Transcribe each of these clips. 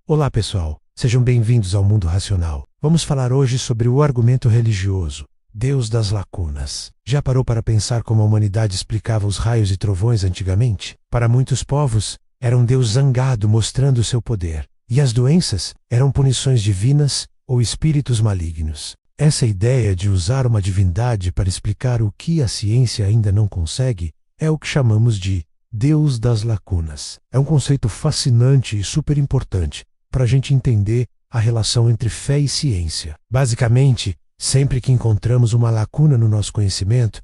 Olá pessoal, sejam bem-vindos ao Mundo Racional. Vamos falar hoje sobre o argumento religioso, Deus das lacunas. Já parou para pensar como a humanidade explicava os raios e trovões antigamente? Para muitos povos, era um Deus zangado mostrando seu poder, e as doenças eram punições divinas ou espíritos malignos. Essa ideia de usar uma divindade para explicar o que a ciência ainda não consegue é o que chamamos de Deus das lacunas. É um conceito fascinante e super importante para a gente entender a relação entre fé e ciência. Basicamente, sempre que encontramos uma lacuna no nosso conhecimento,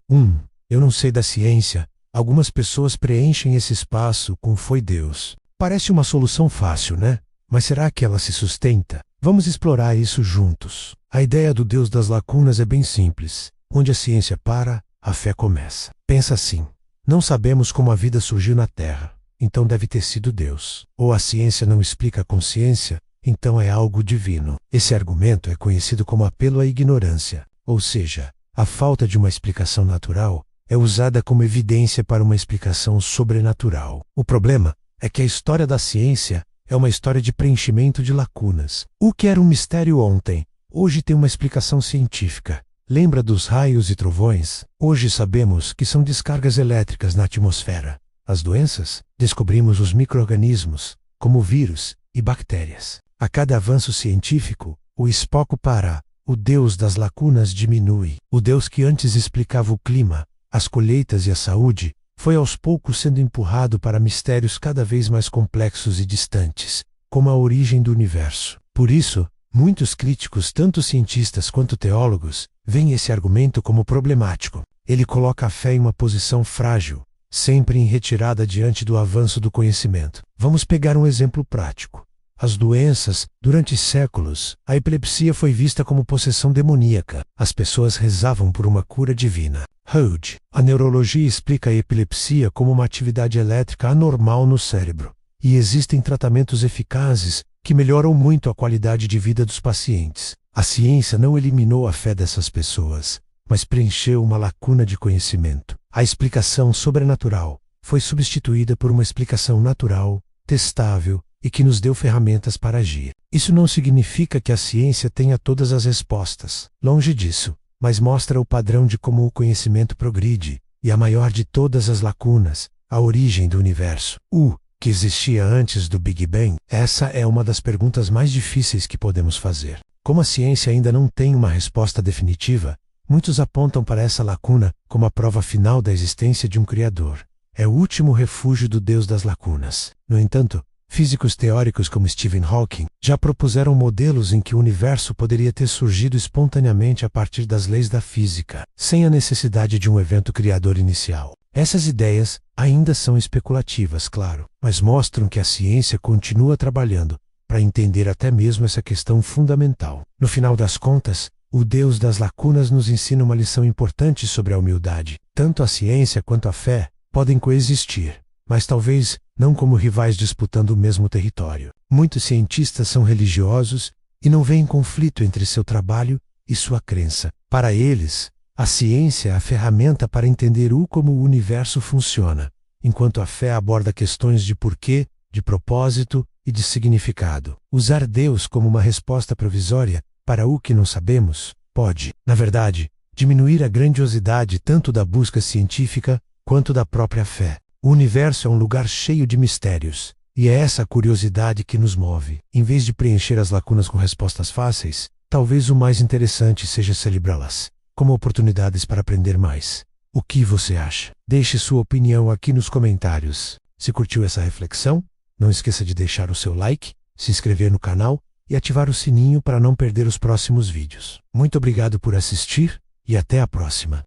eu não sei da ciência, algumas pessoas preenchem esse espaço com foi Deus. Parece uma solução fácil, né? Mas será que ela se sustenta? Vamos explorar isso juntos. A ideia do Deus das lacunas é bem simples. Onde a ciência para, a fé começa. Pensa assim: não sabemos como a vida surgiu na Terra, então deve ter sido Deus. Ou a ciência não explica a consciência, então é algo divino. Esse argumento é conhecido como apelo à ignorância, ou seja, a falta de uma explicação natural é usada como evidência para uma explicação sobrenatural. O problema é que a história da ciência é uma história de preenchimento de lacunas. O que era um mistério ontem, hoje tem uma explicação científica. Lembra dos raios e trovões? Hoje sabemos que são descargas elétricas na atmosfera. As doenças? Descobrimos os micro-organismos, como vírus e bactérias. A cada avanço científico, o espoco para, o Deus das lacunas diminui. O Deus que antes explicava o clima, as colheitas e a saúde, foi aos poucos sendo empurrado para mistérios cada vez mais complexos e distantes, como a origem do universo. Por isso, muitos críticos, tanto cientistas quanto teólogos, veem esse argumento como problemático. Ele coloca a fé em uma posição frágil, sempre em retirada diante do avanço do conhecimento. Vamos pegar um exemplo prático. As doenças, durante séculos, a epilepsia foi vista como possessão demoníaca. As pessoas rezavam por uma cura divina. Hodge, a neurologia explica a epilepsia como uma atividade elétrica anormal no cérebro. E existem tratamentos eficazes que melhoram muito a qualidade de vida dos pacientes. A ciência não eliminou a fé dessas pessoas, mas preencheu uma lacuna de conhecimento. A explicação sobrenatural foi substituída por uma explicação natural, testável e que nos deu ferramentas para agir. Isso não significa que a ciência tenha todas as respostas. Longe disso, mas mostra o padrão de como o conhecimento progride, e a maior de todas as lacunas, a origem do universo. O que existia antes do Big Bang? Essa é uma das perguntas mais difíceis que podemos fazer. Como a ciência ainda não tem uma resposta definitiva, muitos apontam para essa lacuna como a prova final da existência de um Criador. É o último refúgio do Deus das lacunas. No entanto, físicos teóricos como Stephen Hawking já propuseram modelos em que o universo poderia ter surgido espontaneamente a partir das leis da física, sem a necessidade de um evento criador inicial. Essas ideias ainda são especulativas, claro, mas mostram que a ciência continua trabalhando para entender até mesmo essa questão fundamental. No final das contas, o Deus das lacunas nos ensina uma lição importante sobre a humildade. Tanto a ciência quanto a fé podem coexistir, mas talvez não como rivais disputando o mesmo território. Muitos cientistas são religiosos e não veem conflito entre seu trabalho e sua crença. Para eles, a ciência é a ferramenta para entender como o universo funciona, enquanto a fé aborda questões de porquê, de propósito e de significado. Usar Deus como uma resposta provisória para o que não sabemos pode, na verdade, diminuir a grandiosidade tanto da busca científica quanto da própria fé. O universo é um lugar cheio de mistérios, e é essa curiosidade que nos move. Em vez de preencher as lacunas com respostas fáceis, talvez o mais interessante seja celebrá-las como oportunidades para aprender mais. O que você acha? Deixe sua opinião aqui nos comentários. Se curtiu essa reflexão, não esqueça de deixar o seu like, se inscrever no canal e ativar o sininho para não perder os próximos vídeos. Muito obrigado por assistir e até a próxima.